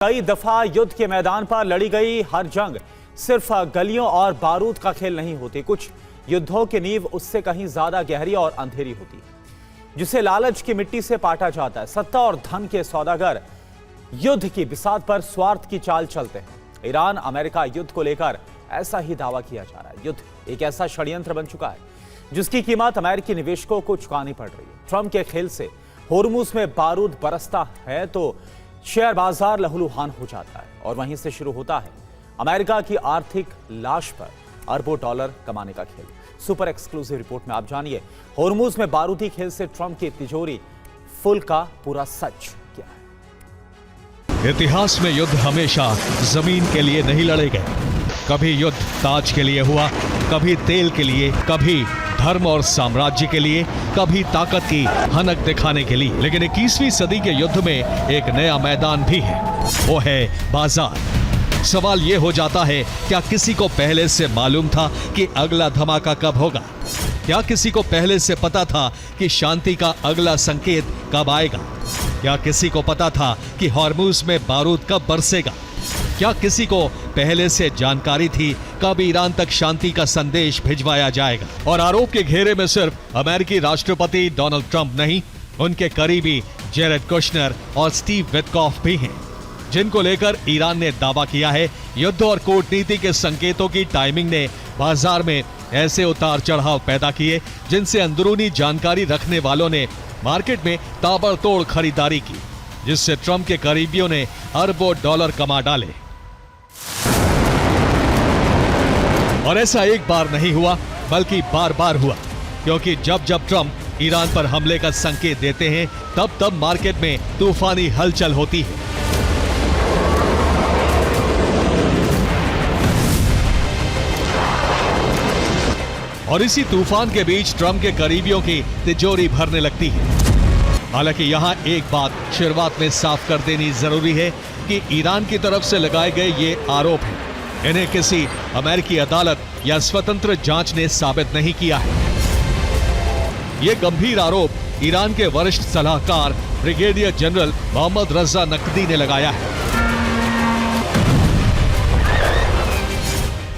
कई दफा युद्ध के मैदान पर लड़ी गई हर जंग सिर्फ गलियों और बारूद का खेल नहीं होती। कुछ युद्धों की नींव उससे कहीं ज्यादा गहरी और अंधेरी होती है, जिसे लालच की मिट्टी से पाटा जाता है। सत्ता और धन के सौदागर युद्ध की बिसात पर स्वार्थ की चाल चलते हैं। ईरान अमेरिका युद्ध को लेकर ऐसा ही दावा किया जा रहा है। युद्ध एक ऐसा षड्यंत्र बन चुका है जिसकी कीमत अमेरिकी निवेशकों को चुकानी पड़ रही है। ट्रंप के खेल से होर्मुज में बारूद बरसता है तो शेयर बाजार लहूलुहान हो जाता है, और वहीं से शुरू होता है अमेरिका की आर्थिक लाश पर अरबों डॉलर कमाने का खेल। सुपर एक्सक्लूसिव रिपोर्ट में आप जानिए होर्मुज में बारूदी खेल से ट्रंप की तिजोरी फुल का पूरा सच क्या है। इतिहास में युद्ध हमेशा जमीन के लिए नहीं लड़े गए। कभी युद्ध ताज के लिए हुआ, कभी तेल के लिए, कभी धर्म और साम्राज्य के लिए, कभी ताकत की हनक दिखाने के लिए। लेकिन 21वीं सदी के युद्ध में एक नया मैदान भी है, वो है बाजार। सवाल ये हो जाता है, क्या किसी को पहले से मालूम था कि अगला धमाका कब होगा? क्या किसी को पहले से पता था कि शांति का अगला संकेत कब आएगा? क्या किसी को पता था कि हॉर्मुज में बारूद कब बरसेगा? क्या किसी को पहले से जानकारी थी कब ईरान तक शांति का संदेश भिजवाया जाएगा? और आरोप के घेरे में सिर्फ अमेरिकी राष्ट्रपति डोनाल्ड ट्रंप नहीं, उनके करीबी जेरेड कुशनर और स्टीव विटकॉफ भी हैं, जिनको लेकर ईरान ने दावा किया है युद्ध और कूटनीति के संकेतों की टाइमिंग ने बाजार में ऐसे उतार चढ़ाव पैदा किए जिनसे अंदरूनी जानकारी रखने वालों ने मार्केट में ताबड़तोड़ खरीदारी की, जिससे ट्रंप के करीबियों ने अरबों डॉलर कमा डाले। और ऐसा एक बार नहीं हुआ बल्कि बार बार हुआ, क्योंकि जब जब ट्रंप ईरान पर हमले का संकेत देते हैं तब तब मार्केट में तूफानी हलचल होती है। और इसी तूफान के बीच ट्रंप के करीबियों की तिजोरी भरने लगती है। हालांकि यहां एक बात शुरुआत में साफ कर देनी जरूरी है कि ईरान की तरफ से लगाए गए ये आरोप हैं, इन्हें किसी अमेरिकी अदालत या स्वतंत्र जांच ने साबित नहीं किया है। ये गंभीर आरोप ईरान के वरिष्ठ सलाहकार ब्रिगेडियर जनरल मोहम्मद रजा नकवी ने लगाया है।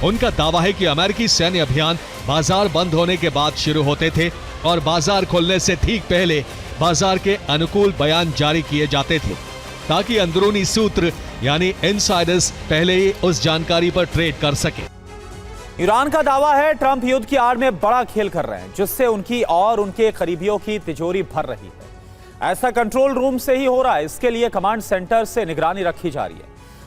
उनका दावा है कि अमेरिकी सैन्य अभियान बाजार बंद होने के बाद शुरू होते थे और बाजार खुलने से ठीक पहले बाजार के अनुकूल बयान जारी किए जाते थे, ताकि अंदरूनी सूत्र यानी इनसाइडर्स पहले ही उस जानकारी पर ट्रेड कर सके। ईरान का दावा है ट्रंप युद्ध की आड़ में बड़ा खेल कर रहे हैं, जिससे उनकी और उनके करीबियों की तिजोरी भर रही है। ऐसा कंट्रोल रूम से ही हो रहा है। इसके लिए कमांड सेंटर से निगरानी रखी जा रही है,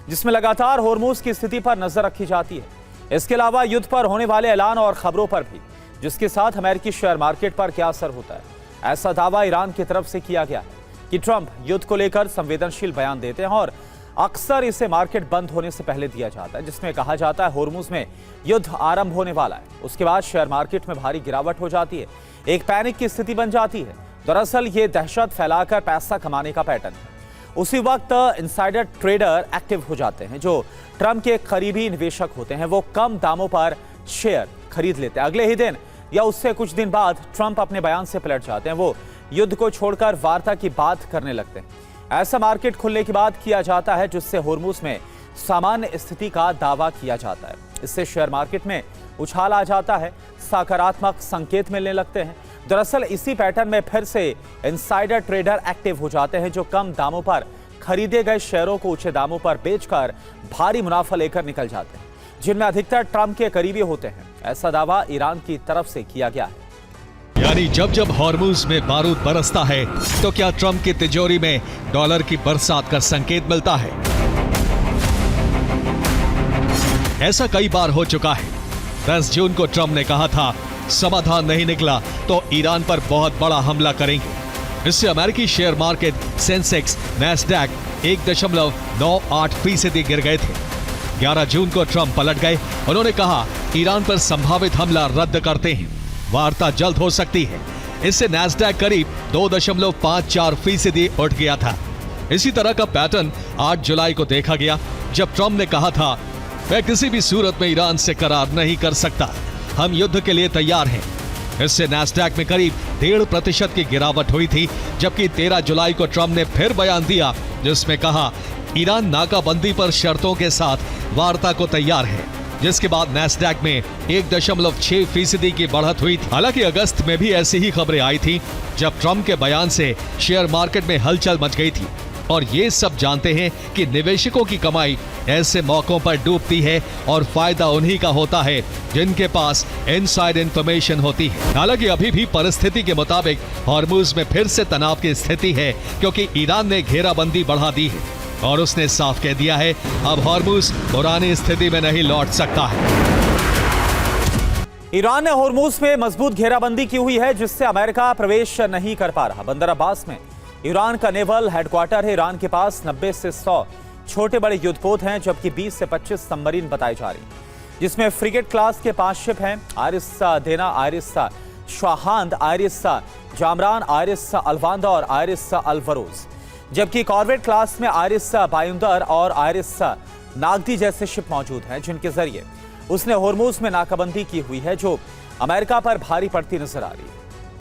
जिसमें लगातार होर्मुज की स्थिति पर नजर रखी जाती है। इसके अलावा युद्ध पर होने वाले ऐलान और खबरों पर भी, जिसके साथ अमेरिकी शेयर मार्केट पर क्या असर होता है। ऐसा दावा ईरान की तरफ से किया गया है कि ट्रंप युद्ध को लेकर संवेदनशील बयान देते हैं और अक्सर इसे मार्केट बंद होने से पहले दिया जाता है, जिसमें कहा जाता है होर्मुज में युद्ध आरंभ होने वाला है। उसके बाद शेयर मार्केट में भारी गिरावट हो जाती है, एक पैनिक की स्थिति बन जाती है। दरअसल ये दहशत फैलाकर पैसा कमाने का पैटर्न है। उसी वक्त इनसाइडर ट्रेडर एक्टिव हो जाते हैं, जो ट्रंप के करीबी निवेशक होते हैं। वो कम दामों पर शेयर खरीद लेते हैं। अगले ही दिन या उससे कुछ दिन बाद ट्रंप अपने बयान से पलट जाते हैं। वो युद्ध को छोड़कर वार्ता की बात करने लगते हैं। ऐसा मार्केट खुलने के बाद किया जाता है, जिससे होर्मुज में सामान्य स्थिति का दावा किया जाता है। इससे शेयर मार्केट में उछाल आ जाता है, सकारात्मक संकेत मिलने लगते हैं। दरअसल इसी पैटर्न में फिर से इनसाइडर ट्रेडर एक्टिव हो जाते हैं, जो कम दामों पर खरीदे गए शेयरों को ऊंचे दामों पर बेचकर भारी मुनाफा लेकर निकल जाते हैं, जिनमें अधिकतर ट्रंप के करीबी होते हैं। ऐसा दावा ईरान की तरफ से किया गया है। यानी जब जब हॉर्मुज में बारूद बरसता है तो क्या ट्रंप की तिजोरी में डॉलर की बरसात का संकेत मिलता है? ऐसा कई बार हो चुका है। 10 जून को ट्रंप ने कहा था समाधान नहीं निकला तो ईरान पर बहुत बड़ा हमला करेंगे। इससे अमेरिकी शेयर मार्केट सेंसेक्स, नैस्डैक 1.98% गिर गए थे। 11 जून को ट्रंप पलट गए। उन्होंने कहा ईरान पर संभावित हमला रद्द करते हैं, वार्ता जल्द हो सकती है। इससे नैस्डैक करीब 2.54% उठ गया था। इसी तरह का पैटर्न 8 जुलाई को देखा गया, जब ट्रंप ने कहा था मैं किसी भी सूरत में ईरान से करार नहीं कर सकता, हम युद्ध के लिए तैयार हैं। इससे नैस्डैक में करीब 1.5% की गिरावट हुई थी, जबकि 13 जुलाई को ट्रंप ने फिर बयान दिया जिसमें कहा ईरान नाकाबंदी पर शर्तों के साथ वार्ता को तैयार है, जिसके बाद नैस्डैक में 1.6% की बढ़त हुई थी। हालांकि अगस्त में भी ऐसी ही खबरें आई थी, जब ट्रंप के बयान से शेयर मार्केट में हलचल मच गई थी। और ये सब जानते हैं कि निवेशकों की कमाई ऐसे मौकों पर डूबती है और फायदा उन्हीं का होता है जिनके पास इनसाइड इंफॉर्मेशन होती है। हालांकि अभी भी परिस्थिति के मुताबिक हॉर्मुज में फिर से तनाव की स्थिति है, क्योंकि ईरान ने घेराबंदी बढ़ा दी है और उसने साफ कह दिया है अब हॉर्मुज पुरानी स्थिति में नहीं लौट सकता है। ईरान ने हॉर्मुज में मजबूत घेराबंदी की हुई है, जिससे अमेरिका प्रवेश नहीं कर पा रहा। बंदर अब्बास में ईरान का नेवल हेडक्वार्टर है। ईरान के पास 90 से 100 छोटे बड़े युद्धपोत हैं, जबकि 20 से 25 सबमरीन बताई जा रही, जिसमें फ्रिगेट क्लास के 5 शिप हैं। आरिस देना, आरिस शाहांद, आरिस जामरान, आरिस अलवांदा और आरिस अलवरोज। जबकि कॉर्वेट क्लास में आरिस बायुंदर और आरिस नागदी जैसे शिप मौजूद हैं, जिनके जरिए उसने हॉर्मुज में नाकाबंदी की हुई है, जो अमेरिका पर भारी पड़ती नजर आ रही है।